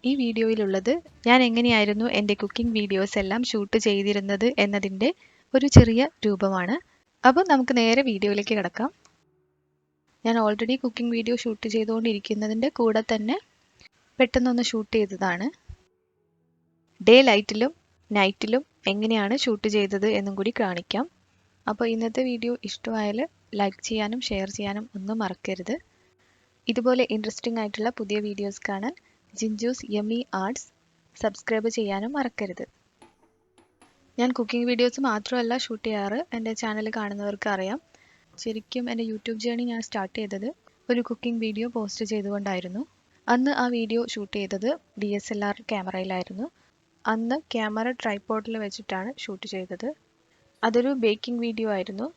ഈ വീഡിയോയിലുള്ളത് ഞാൻ എങ്ങനെയായിരുന്നു എൻ്റെ കുക്കിംഗ് വീഡിയോസ് എല്ലാം ഷൂട്ട് ചെയ്തിരുന്നത് എന്നതിൻ്റെ ഒരു ചെറിയ രൂപമാണ്. അപ്പോൾ നമുക്ക് നേരെ വീഡിയോയിലേക്ക് കിടക്കാം. ഞാൻ ഓൾറെഡി കുക്കിംഗ് വീഡിയോ ഷൂട്ട് ചെയ്തുകൊണ്ടിരിക്കുന്നതിൻ്റെ കൂടെ തന്നെ പെട്ടെന്നൊന്ന് ഷൂട്ട് ചെയ്തതാണ്. ഡേ ലൈറ്റിലും നൈറ്റിലും എങ്ങനെയാണ് ഷൂട്ട് ചെയ്തത് എന്നും കൂടി കാണിക്കാം. അപ്പോൾ ഇന്നത്തെ വീഡിയോ ഇഷ്ടമായാൽ ലൈക്ക് ചെയ്യാനും ഷെയർ ചെയ്യാനും ഒന്നും മറക്കരുത്. ഇതുപോലെ ഇൻട്രസ്റ്റിംഗ് ആയിട്ടുള്ള പുതിയ വീഡിയോസ് കാണാൻ ജിൻജൂസ് യമ്മി ആർട്സ് സബ്സ്ക്രൈബ് ചെയ്യാനും മറക്കരുത്. ഞാൻ കുക്കിംഗ് വീഡിയോസ് മാത്രമല്ല ഷൂട്ട് ചെയ്യാറ്. എൻ്റെ ചാനൽ കാണുന്നവർക്ക് അറിയാം. ശരിക്കും എൻ്റെ യൂട്യൂബ് ജേർണി ഞാൻ സ്റ്റാർട്ട് ചെയ്തത് ഒരു കുക്കിംഗ് വീഡിയോ പോസ്റ്റ് ചെയ്തുകൊണ്ടായിരുന്നു. അന്ന് ആ വീഡിയോ ഷൂട്ട് ചെയ്തത് DSLR ക്യാമറയിലായിരുന്നു. അന്ന് ക്യാമറ ട്രൈപോഡിൽ വെച്ചിട്ടാണ് ഷൂട്ട് ചെയ്തത്. അതൊരു ബേക്കിംഗ് വീഡിയോ ആയിരുന്നു.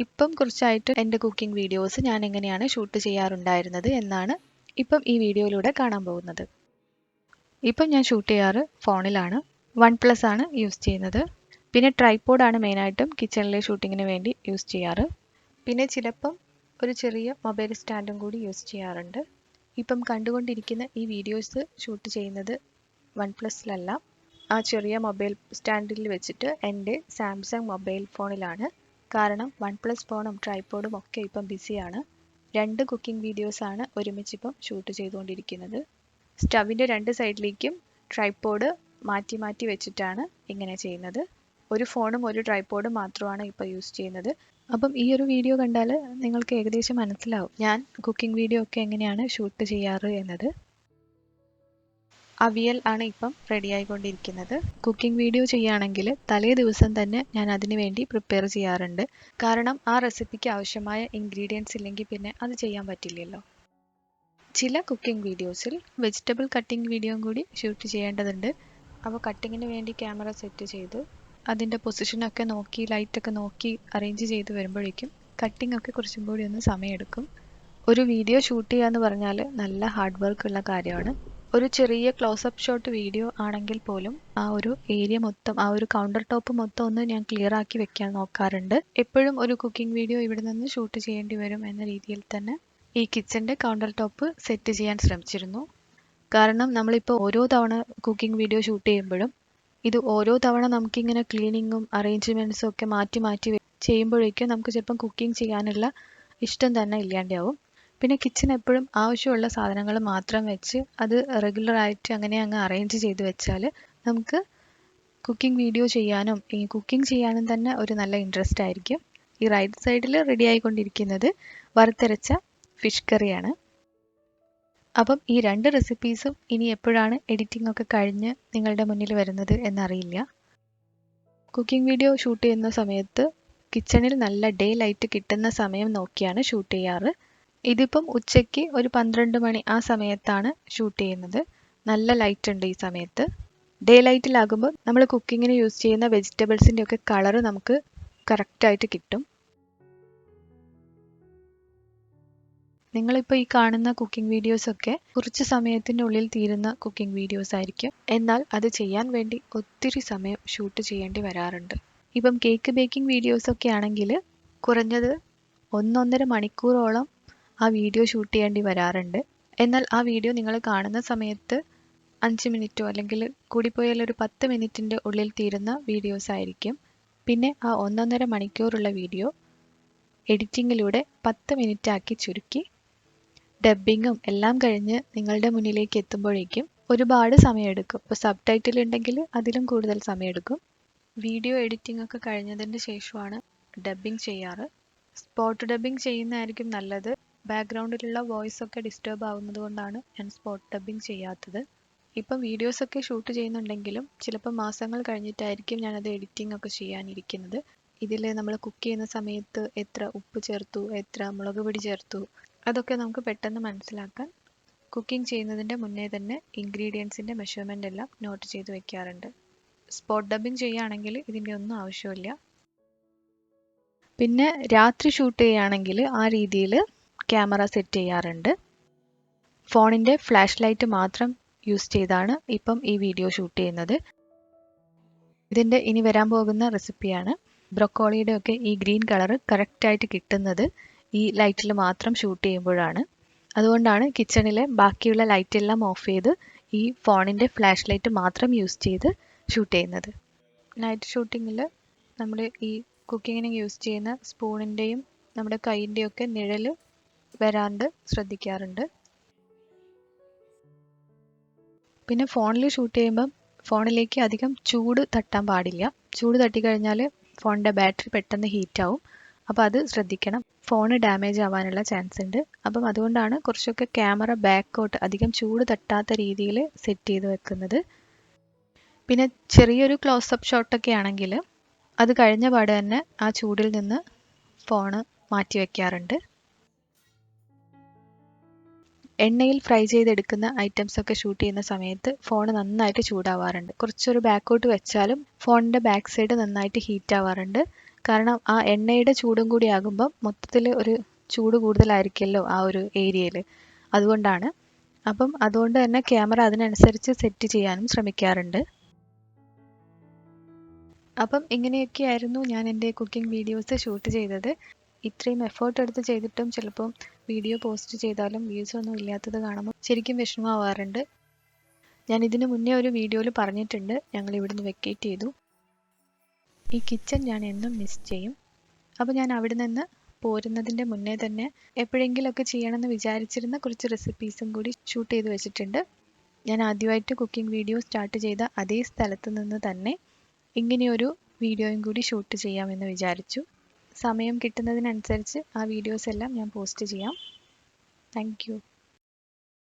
ഇപ്പം കുറച്ചായിട്ട് എൻ്റെ കുക്കിംഗ് വീഡിയോസ് ഞാൻ എങ്ങനെയാണ് ഷൂട്ട് ചെയ്യാറുണ്ടായിരുന്നത് എന്നാണ് ഇപ്പം ഈ വീഡിയോയിലൂടെ കാണാൻ പോകുന്നത്. ഇപ്പം ഞാൻ ഷൂട്ട് ചെയ്യാറ് ഫോണിലാണ്. OnePlus ആണ് യൂസ് ചെയ്യുന്നത്. പിന്നെ ട്രൈപോഡാണ് മെയിനായിട്ടും കിച്ചണിലെ ഷൂട്ടിങ്ങിന് വേണ്ടി യൂസ് ചെയ്യാറ്. പിന്നെ ചിലപ്പം ഒരു ചെറിയ മൊബൈൽ സ്റ്റാൻഡും കൂടി യൂസ് ചെയ്യാറുണ്ട്. ഇപ്പം കണ്ടുകൊണ്ടിരിക്കുന്ന ഈ വീഡിയോസ് ഷൂട്ട് ചെയ്യുന്നത് OnePlusലല്ല, ആ ചെറിയ മൊബൈൽ സ്റ്റാൻഡിൽ വെച്ചിട്ട് എൻ്റെ സാംസങ് മൊബൈൽ ഫോണിലാണ്. കാരണം OnePlus ഫോണും ട്രൈപോഡും ഒക്കെ ഇപ്പം ബിസിയാണ്. 2 കുക്കിംഗ് വീഡിയോസാണ് ഒരുമിച്ചിപ്പം ഷൂട്ട് ചെയ്തുകൊണ്ടിരിക്കുന്നത്. സ്റ്റവിൻ്റെ 2 സൈഡിലേക്കും ട്രൈപോഡ് മാറ്റി മാറ്റി വെച്ചിട്ടാണ് ഇങ്ങനെ ചെയ്യുന്നത്. ഒരു ഫോണും ഒരു ട്രൈപോഡും മാത്രമാണ് ഇപ്പോൾ യൂസ് ചെയ്യുന്നത്. അപ്പം ഈ ഒരു വീഡിയോ കണ്ടാൽ നിങ്ങൾക്ക് ഏകദേശം മനസ്സിലാവും ഞാൻ കുക്കിംഗ് വീഡിയോ ഒക്കെ എങ്ങനെയാണ് ഷൂട്ട് ചെയ്യാറ് എന്നത്. അവിയൽ ആണ് ഇപ്പം റെഡി ആയിക്കൊണ്ടിരിക്കുന്നത്. കുക്കിംഗ് വീഡിയോ ചെയ്യുകയാണെങ്കിൽ തലേ ദിവസം തന്നെ ഞാൻ അതിന് വേണ്ടി പ്രിപ്പയർ ചെയ്യാറുണ്ട്. കാരണം ആ റെസിപ്പിക്ക് ആവശ്യമായ ഇൻഗ്രീഡിയൻസ് ഇല്ലെങ്കിൽ പിന്നെ അത് ചെയ്യാൻ പറ്റില്ലല്ലോ. ചില കുക്കിംഗ് വീഡിയോസിൽ വെജിറ്റബിൾ കട്ടിംഗ് വീഡിയോയും കൂടി ഷൂട്ട് ചെയ്യേണ്ടതുണ്ട്. അപ്പോൾ കട്ടിങ്ങിന് വേണ്ടി ക്യാമറ സെറ്റ് ചെയ്ത് അതിൻ്റെ പൊസിഷനൊക്കെ നോക്കി ലൈറ്റൊക്കെ നോക്കി അറേഞ്ച് ചെയ്ത് വരുമ്പോഴേക്കും കട്ടിംഗ് ഒക്കെ കുറച്ചും കൂടി ഒന്ന് സമയമെടുക്കും. ഒരു വീഡിയോ ഷൂട്ട് ചെയ്യുക എന്ന് പറഞ്ഞാൽ നല്ല ഹാർഡ് വർക്ക് ഉള്ള കാര്യമാണ്. ഒരു ചെറിയ ക്ലോസപ്പ് ഷോട്ട് വീഡിയോ ആണെങ്കിൽ പോലും ആ ഒരു ഏരിയ മൊത്തം, ആ ഒരു കൗണ്ടർ ടോപ്പ് മൊത്തം ഒന്ന് ഞാൻ ക്ലിയർ ആക്കി വെക്കാൻ നോക്കാറുണ്ട്. എപ്പോഴും ഒരു കുക്കിംഗ് വീഡിയോ ഇവിടെ നിന്ന് ഷൂട്ട് ചെയ്യേണ്ടി വരും എന്ന രീതിയിൽ തന്നെ ഈ കിച്ചൻ്റെ കൗണ്ടർ ടോപ്പ് സെറ്റ് ചെയ്യാൻ ശ്രമിച്ചിരുന്നു. കാരണം നമ്മളിപ്പോൾ ഓരോ തവണ കുക്കിംഗ് വീഡിയോ ഷൂട്ട് ചെയ്യുമ്പോഴും ഇത് ഓരോ തവണ നമുക്കിങ്ങനെ ക്ലീനിങ്ങും അറേഞ്ച്മെൻറ്റ്സും ഒക്കെ മാറ്റി മാറ്റി ചെയ്യുമ്പോഴേക്കും നമുക്ക് ചിലപ്പം കുക്കിംഗ് ചെയ്യാനുള്ള ഇഷ്ടം തന്നെ ഇല്ലാണ്ടാവും. പിന്നെ കിച്ചൺ എപ്പോഴും ആവശ്യമുള്ള സാധനങ്ങൾ മാത്രം വെച്ച് അത് റെഗുലറായിട്ട് അങ്ങനെ അങ്ങ് അറേഞ്ച് ചെയ്ത് വെച്ചാൽ നമുക്ക് കുക്കിംഗ് വീഡിയോ ചെയ്യാനും ഈ കുക്കിംഗ് ചെയ്യാനും തന്നെ ഒരു നല്ല ഇൻട്രസ്റ്റ് ആയിരിക്കും. ഈ റൈറ്റ് സൈഡിൽ റെഡി ആയിക്കൊണ്ടിരിക്കുന്നത് വറുത്തരച്ച ഫിഷ് കറിയാണ്. അപ്പം ഈ 2 റെസിപ്പീസും ഇനി എപ്പോഴാണ് എഡിറ്റിംഗ് ഒക്കെ കഴിഞ്ഞ് നിങ്ങളുടെ മുന്നിൽ വരുന്നത് എന്നറിയില്ല. കുക്കിംഗ് വീഡിയോ ഷൂട്ട് ചെയ്യുന്ന സമയത്ത് കിച്ചണിൽ നല്ല ഡേ ലൈറ്റ് കിട്ടുന്ന സമയം നോക്കിയാണ് ഷൂട്ട് ചെയ്യാറ്. ഇതിപ്പം ഉച്ചയ്ക്ക് ഒരു 12 മണി ആ സമയത്താണ് ഷൂട്ട് ചെയ്യുന്നത്. നല്ല ലൈറ്റ് ഉണ്ട് ഈ സമയത്ത്. ഡേ ലൈറ്റിലാകുമ്പോൾ നമ്മൾ കുക്കിങ്ങിന് യൂസ് ചെയ്യുന്ന വെജിറ്റബിൾസിൻ്റെ ഒക്കെ കളറ് നമുക്ക് കറക്റ്റായിട്ട് കിട്ടും. നിങ്ങളിപ്പോൾ ഈ കാണുന്ന കുക്കിംഗ് വീഡിയോസൊക്കെ കുറച്ച് സമയത്തിൻ്റെ ഉള്ളിൽ തീരുന്ന കുക്കിംഗ് വീഡിയോസ് ആയിരിക്കും. എന്നാൽ അത് ചെയ്യാൻ വേണ്ടി ഒത്തിരി സമയം ഷൂട്ട് ചെയ്യേണ്ടി വരാറുണ്ട്. ഇപ്പം കേക്ക് ബേക്കിംഗ് വീഡിയോസൊക്കെ ആണെങ്കിൽ കുറഞ്ഞത് 1-1.5 മണിക്കൂറോളം ആ വീഡിയോ ഷൂട്ട് ചെയ്യേണ്ടി വരാറുണ്ട്. എന്നാൽ ആ വീഡിയോ നിങ്ങൾ കാണുന്ന സമയത്ത് 5 മിനിറ്റോ അല്ലെങ്കിൽ കൂടിപ്പോയാൽ ഒരു 10 മിനിറ്റിൻ്റെ ഉള്ളിൽ തീരുന്ന വീഡിയോസ് ആയിരിക്കും. പിന്നെ ആ 1-1.5 മണിക്കൂറുള്ള വീഡിയോ എഡിറ്റിങ്ങിലൂടെ 10 മിനിറ്റ് ആക്കി ചുരുക്കി ഡബ്ബിങ്ങും എല്ലാം കഴിഞ്ഞ് നിങ്ങളുടെ മുന്നിലേക്ക് എത്തുമ്പോഴേക്കും ഒരുപാട് സമയമെടുക്കും. ഇപ്പോൾ സബ് ടൈറ്റിൽ ഉണ്ടെങ്കിൽ അതിലും കൂടുതൽ സമയമെടുക്കും. വീഡിയോ എഡിറ്റിംഗ് ഒക്കെ കഴിഞ്ഞതിന് ശേഷമാണ് ഡബ്ബിങ് ചെയ്യാറ്. സ്പോട്ട് ഡബ്ബിങ് ചെയ്യുന്നതായിരിക്കും നല്ലത്. ബാക്ക്ഗ്രൗണ്ടിലുള്ള വോയിസ് ഒക്കെ ഡിസ്റ്റർബ് ആവുന്നത് കൊണ്ടാണ് ഞാൻ സ്പോട്ട് ഡബ്ബിങ് ചെയ്യാത്തത്. ഇപ്പം വീഡിയോസൊക്കെ ഷൂട്ട് ചെയ്യുന്നുണ്ടെങ്കിലും ചിലപ്പോൾ മാസങ്ങൾ കഴിഞ്ഞിട്ടായിരിക്കും ഞാനത് എഡിറ്റിംഗ് ഒക്കെ ചെയ്യാനിരിക്കുന്നത്. ഇതിൽ നമ്മൾ കുക്ക് ചെയ്യുന്ന സമയത്ത് എത്ര ഉപ്പ് ചേർത്തു, എത്ര മുളക് പൊടി ചേർത്തു, അതൊക്കെ നമുക്ക് പെട്ടെന്ന് മനസ്സിലാക്കാൻ കുക്കിംഗ് ചെയ്യുന്നതിൻ്റെ മുന്നേ തന്നെ ഇൻഗ്രീഡിയൻസിൻ്റെ മെഷർമെൻ്റ് എല്ലാം നോട്ട് ചെയ്ത് വെക്കാറുണ്ട്. സ്പോട്ട് ഡബ്ബിങ് ചെയ്യുകയാണെങ്കിൽ ഇതിൻ്റെ ഒന്നും ആവശ്യമില്ല. പിന്നെ രാത്രി ഷൂട്ട് ചെയ്യുകയാണെങ്കിൽ ആ രീതിയിൽ ക്യാമറ സെറ്റ് ചെയ്യാറുണ്ട്. ഫോണിൻ്റെ ഫ്ലാഷ് ലൈറ്റ് മാത്രം യൂസ് ചെയ്താണ് ഇപ്പം ഈ വീഡിയോ ഷൂട്ട് ചെയ്യുന്നത്. ഇതിൻ്റെ ഇനി വരാൻ പോകുന്ന റെസിപ്പിയാണ്. ബ്രൊക്കോളിയുടെ ഒക്കെ ഈ ഗ്രീൻ കളറ് കറക്റ്റായിട്ട് കിട്ടുന്നത് ഈ ലൈറ്റിൽ മാത്രം ഷൂട്ട് ചെയ്യുമ്പോഴാണ്. അതുകൊണ്ടാണ് കിച്ചണിലെ ബാക്കിയുള്ള ലൈറ്റെല്ലാം ഓഫ് ചെയ്ത് ഈ ഫോണിൻ്റെ ഫ്ലാഷ് ലൈറ്റ് മാത്രം യൂസ് ചെയ്ത് ഷൂട്ട് ചെയ്യുന്നത്. നൈറ്റ് ഷൂട്ടിങ്ങിൽ നമ്മൾ ഈ കുക്കിങ്ങിന് യൂസ് ചെയ്യുന്ന സ്പൂണിൻ്റെയും നമ്മുടെ കൈൻ്റെയും ഒക്കെ നിഴൽ വരാണ്ട് ശ്രദ്ധിക്കാറുണ്ട്. പിന്നെ ഫോണിൽ ഷൂട്ട് ചെയ്യുമ്പം ഫോണിലേക്ക് അധികം ചൂട് തട്ടാൻ പാടില്ല. ചൂട് തട്ടിക്കഴിഞ്ഞാൽ ഫോണിൻ്റെ ബാറ്ററി പെട്ടെന്ന് ഹീറ്റാവും. അപ്പോൾ അത് ശ്രദ്ധിക്കണം. ഫോണ് ഡാമേജ് ആവാനുള്ള ചാൻസ് ഉണ്ട്. അപ്പം അതുകൊണ്ടാണ് കുറച്ചൊക്കെ ക്യാമറ ബാക്കോട്ട് അധികം ചൂട് തട്ടാത്ത രീതിയിൽ സെറ്റ് ചെയ്ത് വെക്കുന്നത്. പിന്നെ ചെറിയൊരു ക്ലോസപ്പ് ഷോട്ടൊക്കെ ആണെങ്കിൽ അത് കഴിഞ്ഞ പാടെ തന്നെ ആ ചൂടിൽ നിന്ന് ഫോണ് മാറ്റി വയ്ക്കാറുണ്ട്. എണ്ണയിൽ ഫ്രൈ ചെയ്തെടുക്കുന്ന ഐറ്റംസ് ഒക്കെ ഷൂട്ട് ചെയ്യുന്ന സമയത്ത് ഫോൺ നന്നായിട്ട് ചൂടാവാറുണ്ട്. കുറച്ചൊരു ബാക്കോട്ട് വെച്ചാലും ഫോണിൻ്റെ ബാക്ക് സൈഡ് നന്നായിട്ട് ഹീറ്റ് ആവാറുണ്ട്. കാരണം ആ എണ്ണയുടെ ചൂടും കൂടി ആകുമ്പം മൊത്തത്തിൽ ഒരു ചൂട് കൂടുതലായിരിക്കുമല്ലോ ആ ഒരു ഏരിയയിൽ. അതുകൊണ്ടാണ്. അപ്പം അതുകൊണ്ട് തന്നെ ക്യാമറ അതിനനുസരിച്ച് സെറ്റ് ചെയ്യാനും ശ്രമിക്കാറുണ്ട്. അപ്പം ഇങ്ങനെയൊക്കെയായിരുന്നു ഞാൻ എൻ്റെ കുക്കിംഗ് വീഡിയോസ് ഷൂട്ട് ചെയ്തത്. ഇത്രയും എഫേർട്ട് എടുത്ത് ചെയ്തിട്ടും ചിലപ്പം വീഡിയോ പോസ്റ്റ് ചെയ്താലും വ്യൂസ് ഒന്നും ഇല്ലാത്തത് കാണുമ്പോൾ ശരിക്കും വിഷമമാവാറുണ്ട്. ഞാൻ ഇതിനു മുന്നേ ഒരു വീഡിയോയിൽ പറഞ്ഞിട്ടുണ്ട്, ഞങ്ങൾ ഇവിടുന്ന് വെക്കേറ്റ് ചെയ്തു. ഈ കിച്ചൺ ഞാൻ എന്നും മിസ് ചെയ്യും. അപ്പോൾ ഞാൻ അവിടെ നിന്ന് പോരുന്നതിൻ്റെ മുന്നേ തന്നെ എപ്പോഴെങ്കിലുമൊക്കെ ചെയ്യണമെന്ന് വിചാരിച്ചിരുന്ന കുറച്ച് റെസിപ്പീസും കൂടി ഷൂട്ട് ചെയ്ത് വെച്ചിട്ടുണ്ട്. ഞാൻ ആദ്യമായിട്ട് കുക്കിംഗ് വീഡിയോ സ്റ്റാർട്ട് ചെയ്ത അതേ സ്ഥലത്ത് നിന്ന് തന്നെ ഇങ്ങനെയൊരു വീഡിയോയും കൂടി ഷൂട്ട് ചെയ്യാമെന്ന് വിചാരിച്ചു. സമയം കിട്ടുന്നതിനനുസരിച്ച് ആ വീഡിയോസ് എല്ലാം ഞാൻ പോസ്റ്റ് ചെയ്യാം. Thank you.